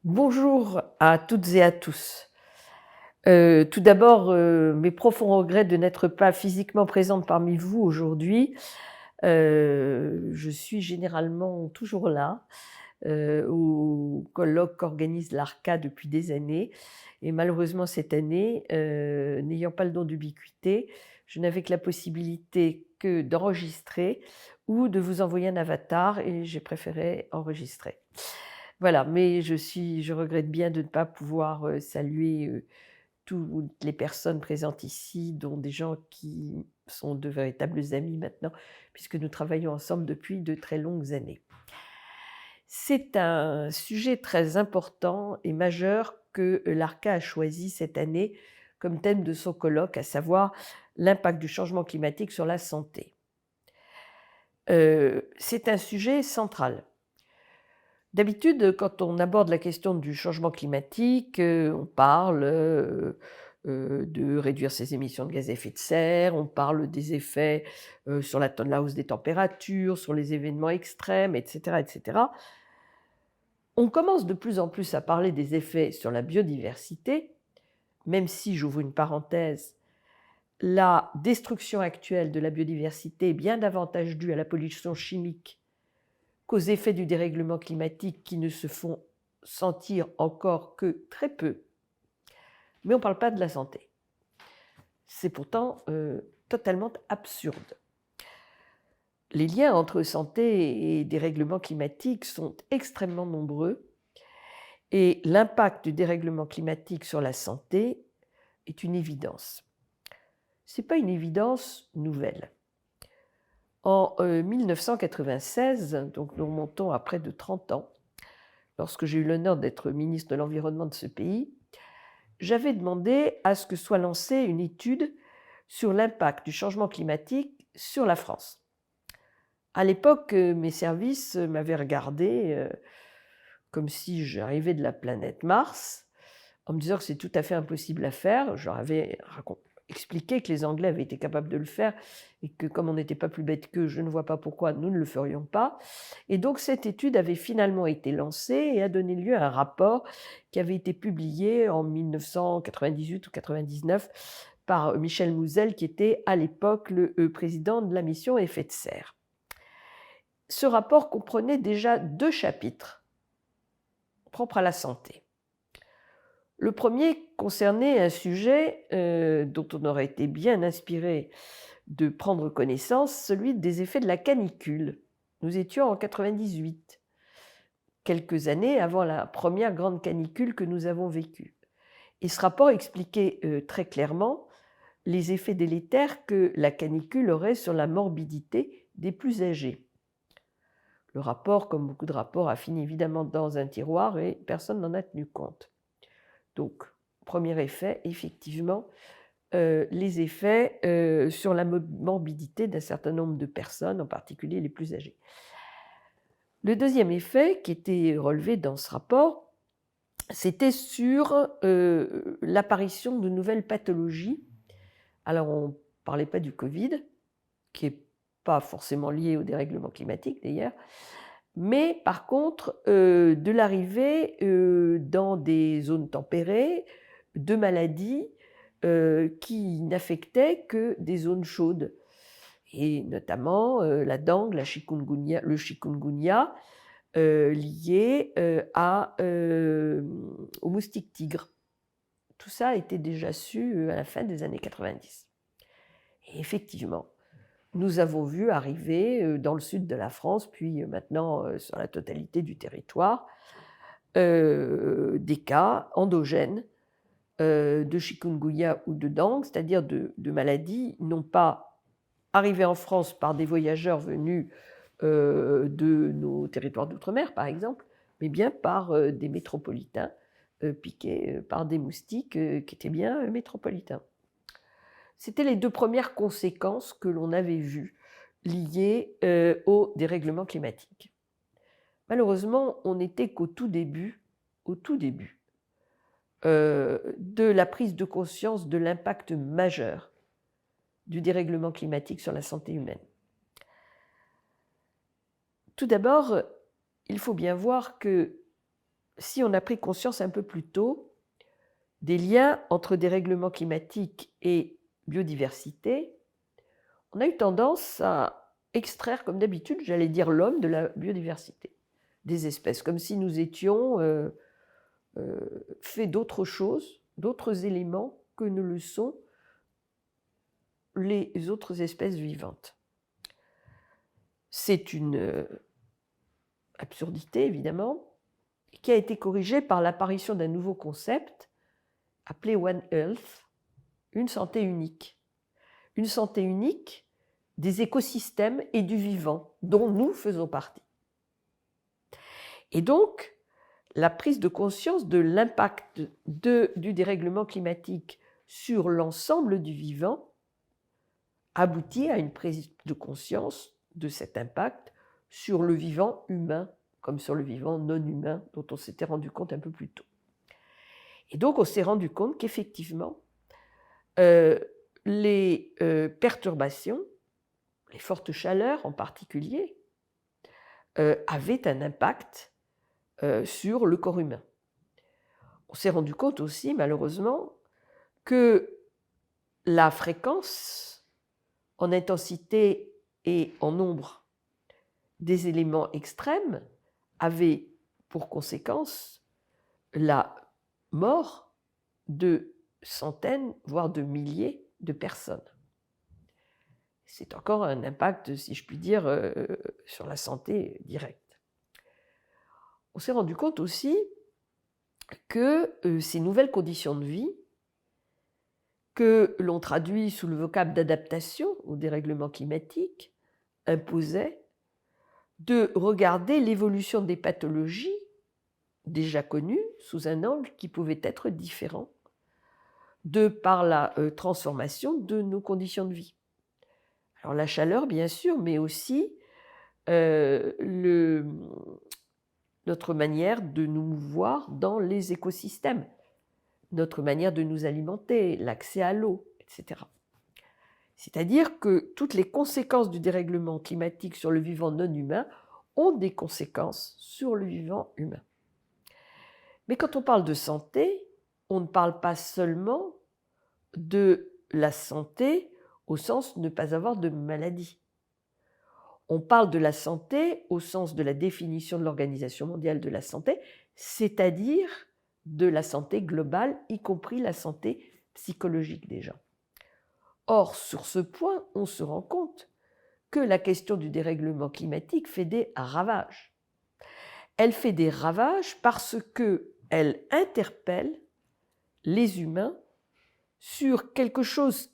Bonjour à toutes et à tous. Tout d'abord, mes profonds regrets de n'être pas physiquement présente parmi vous aujourd'hui. Je suis généralement toujours là, au colloque qu'organise l'ARCA depuis des années et malheureusement cette année, n'ayant pas le don d'ubiquité, je n'avais que la possibilité que d'enregistrer ou de vous envoyer un avatar et j'ai préféré enregistrer. Voilà, mais je regrette bien de ne pas pouvoir, saluer, toutes les personnes présentes ici, dont des gens qui sont de véritables amis maintenant, puisque nous travaillons ensemble depuis de très longues années. C'est un sujet très important et majeur que l'ARCA a choisi cette année comme thème de son colloque, à savoir l'impact du changement climatique sur la santé. C'est un sujet central. D'habitude, quand on aborde la question du changement climatique, on parle, de réduire ses émissions de gaz à effet de serre, on parle des effets, sur la hausse des températures, sur les événements extrêmes et cetera et cetera. On commence de plus en plus à parler des effets sur la biodiversité, même si, j'ouvre une parenthèse, la destruction actuelle de la biodiversité est bien davantage due à la pollution chimique qu'aux effets du dérèglement climatique qui ne se font sentir encore que très peu. Mais on ne parle pas de la santé. C'est pourtant totalement absurde. Les liens entre santé et dérèglement climatique sont extrêmement nombreux et l'impact du dérèglement climatique sur la santé est une évidence. Ce n'est pas une évidence nouvelle. En 1996, donc nous remontons à près de 30 ans, lorsque j'ai eu l'honneur d'être ministre de l'Environnement de ce pays, j'avais demandé à ce que soit lancée une étude sur l'impact du changement climatique sur la France. À l'époque, mes services m'avaient regardé comme si j'arrivais de la planète Mars, en me disant que c'est tout à fait impossible à faire. Je leur avais expliqué que les Anglais avaient été capables de le faire et que comme on n'était pas plus bêtes qu'eux, je ne vois pas pourquoi nous ne le ferions pas. Et donc cette étude avait finalement été lancée et a donné lieu à un rapport qui avait été publié en 1998 ou 99 par Michel Mouzel, qui était à l'époque le président de la mission Effets de serre. Ce rapport comprenait déjà 2 chapitres propres à la santé. Le premier concernait un sujet dont on aurait été bien inspiré de prendre connaissance, celui des effets de la canicule. Nous étions en 98, quelques années avant la première grande canicule que nous avons vécue. Et ce rapport expliquait très clairement les effets délétères que la canicule aurait sur la morbidité des plus âgés. Le rapport, comme beaucoup de rapports, a fini évidemment dans un tiroir et personne n'en a tenu compte. Donc, premier effet, effectivement, les effets sur la morbidité d'un certain nombre de personnes, en particulier les plus âgées. Le deuxième effet qui était relevé dans ce rapport, c'était sur l'apparition de nouvelles pathologies. Alors, on ne parlait pas du Covid, qui n'est pas forcément lié au dérèglement climatique d'ailleurs, mais par contre, de l'arrivée dans des zones tempérées de maladies qui n'affectaient que des zones chaudes, et notamment la dengue, le chikungunya, lié au moustique tigre. Tout ça a été déjà su à la fin des années 90. Et effectivement, nous avons vu arriver dans le sud de la France, puis maintenant sur la totalité du territoire, des cas endogènes de chikungunya ou de dengue, c'est-à-dire de maladies non pas arrivées en France par des voyageurs venus de nos territoires d'outre-mer, par exemple, mais bien par des métropolitains piqués par des moustiques qui étaient bien métropolitains. C'était les 2 premières conséquences que l'on avait vues liées au dérèglement climatique. Malheureusement, on n'était qu'au tout début de la prise de conscience de l'impact majeur du dérèglement climatique sur la santé humaine. Tout d'abord, il faut bien voir que si on a pris conscience un peu plus tôt des liens entre dérèglement climatique et biodiversité, on a eu tendance à extraire, comme d'habitude, j'allais dire l'homme de la biodiversité, des espèces, comme si nous étions faits d'autres choses, d'autres éléments que ne le sont les autres espèces vivantes. C'est une absurdité, évidemment, qui a été corrigée par l'apparition d'un nouveau concept appelé One Health, une santé unique. Une santé unique des écosystèmes et du vivant, dont nous faisons partie. Et donc, la prise de conscience de l'impact du dérèglement climatique sur l'ensemble du vivant aboutit à une prise de conscience de cet impact sur le vivant humain, comme sur le vivant non humain, dont on s'était rendu compte un peu plus tôt. Et donc, on s'est rendu compte qu'effectivement, les perturbations, les fortes chaleurs en particulier, avaient un impact sur le corps humain. On s'est rendu compte aussi, malheureusement, que la fréquence en intensité et en nombre des éléments extrêmes avait pour conséquence la mort de centaines, voire de milliers de personnes. C'est encore un impact, si je puis dire, sur la santé directe. On s'est rendu compte aussi que ces nouvelles conditions de vie, que l'on traduit sous le vocable d'adaptation au dérèglement climatique, imposaient de regarder l'évolution des pathologies déjà connues sous un angle qui pouvait être différent de par la transformation de nos conditions de vie. Alors la chaleur, bien sûr, mais aussi notre manière de nous mouvoir dans les écosystèmes, notre manière de nous alimenter, l'accès à l'eau, etc. C'est-à-dire que toutes les conséquences du dérèglement climatique sur le vivant non humain ont des conséquences sur le vivant humain. Mais quand on parle de santé, on ne parle pas seulement de la santé au sens de ne pas avoir de maladie. On parle de la santé au sens de la définition de l'Organisation mondiale de la santé, c'est-à-dire de la santé globale, y compris la santé psychologique des gens. Or, sur ce point, on se rend compte que la question du dérèglement climatique fait des ravages. Elle fait des ravages parce qu'elle interpelle les humains sur quelque chose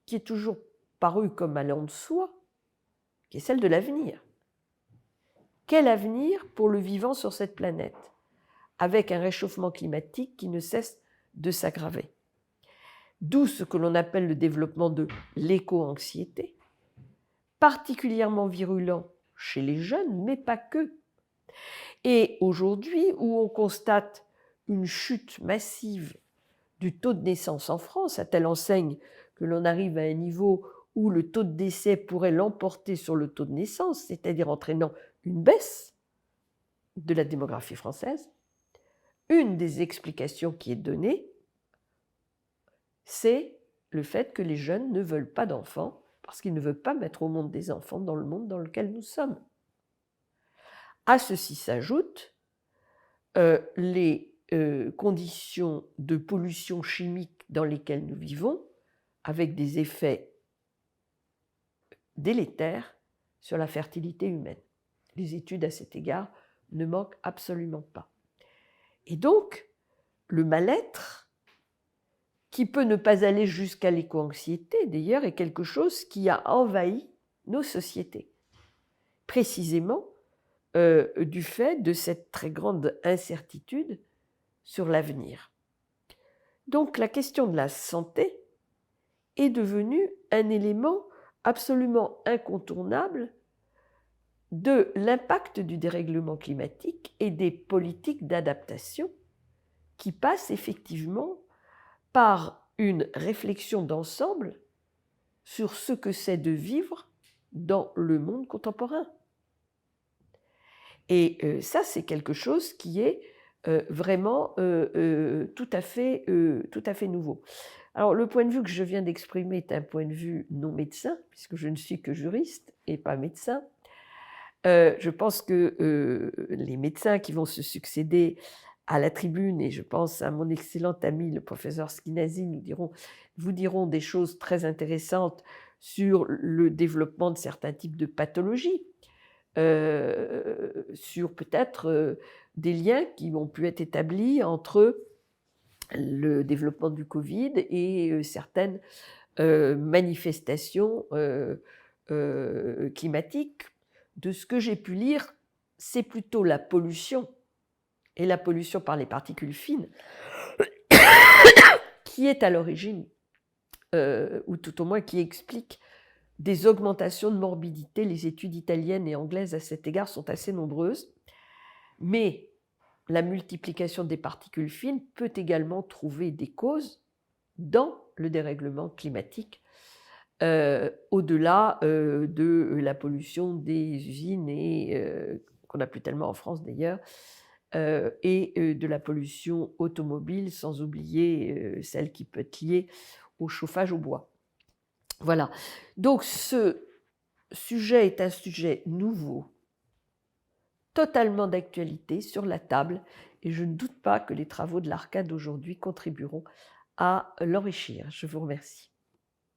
qui est toujours paru comme allant de soi, qui est celle de l'avenir. Quel avenir pour le vivant sur cette planète, avec un réchauffement climatique qui ne cesse de s'aggraver? D'où ce que l'on appelle le développement de l'éco-anxiété, particulièrement virulent chez les jeunes, mais pas que. Et aujourd'hui, où on constate une chute massive du taux de naissance en France, à telle enseigne que l'on arrive à un niveau où le taux de décès pourrait l'emporter sur le taux de naissance, c'est-à-dire entraînant une baisse de la démographie française, une des explications qui est donnée, c'est le fait que les jeunes ne veulent pas d'enfants parce qu'ils ne veulent pas mettre au monde des enfants dans le monde dans lequel nous sommes. À ceci s'ajoutent les conditions de pollution chimique dans lesquelles nous vivons, avec des effets délétères sur la fertilité humaine. Les études à cet égard ne manquent absolument pas. Et donc, le mal-être, qui peut ne pas aller jusqu'à l'éco-anxiété d'ailleurs, est quelque chose qui a envahi nos sociétés, précisément du fait de cette très grande incertitude sur l'avenir. Donc la question de la santé est devenue un élément absolument incontournable de l'impact du dérèglement climatique et des politiques d'adaptation qui passent effectivement par une réflexion d'ensemble sur ce que c'est de vivre dans le monde contemporain. Et ça, c'est quelque chose qui est vraiment tout à fait nouveau. Alors le point de vue que je viens d'exprimer est un point de vue non médecin, puisque je ne suis que juriste et pas médecin. Je pense que les médecins qui vont se succéder à la tribune, et je pense à mon excellent ami le professeur Skinazi, vous diront des choses très intéressantes sur le développement de certains types de pathologies, sur peut-être des liens qui ont pu être établis entre le développement du Covid et certaines manifestations climatiques. De ce que j'ai pu lire, c'est plutôt la pollution, et la pollution par les particules fines, qui est à l'origine, ou tout au moins qui explique des augmentations de morbidité. Les études italiennes et anglaises à cet égard sont assez nombreuses, mais la multiplication des particules fines peut également trouver des causes dans le dérèglement climatique, au-delà de la pollution des usines, et qu'on n'a plus tellement en France d'ailleurs, et de la pollution automobile, sans oublier celle qui peut être liée au chauffage au bois. Voilà. Donc ce sujet est un sujet nouveau, totalement d'actualité, sur la table, et je ne doute pas que les travaux de l'Arcade aujourd'hui contribueront à l'enrichir. Je vous remercie.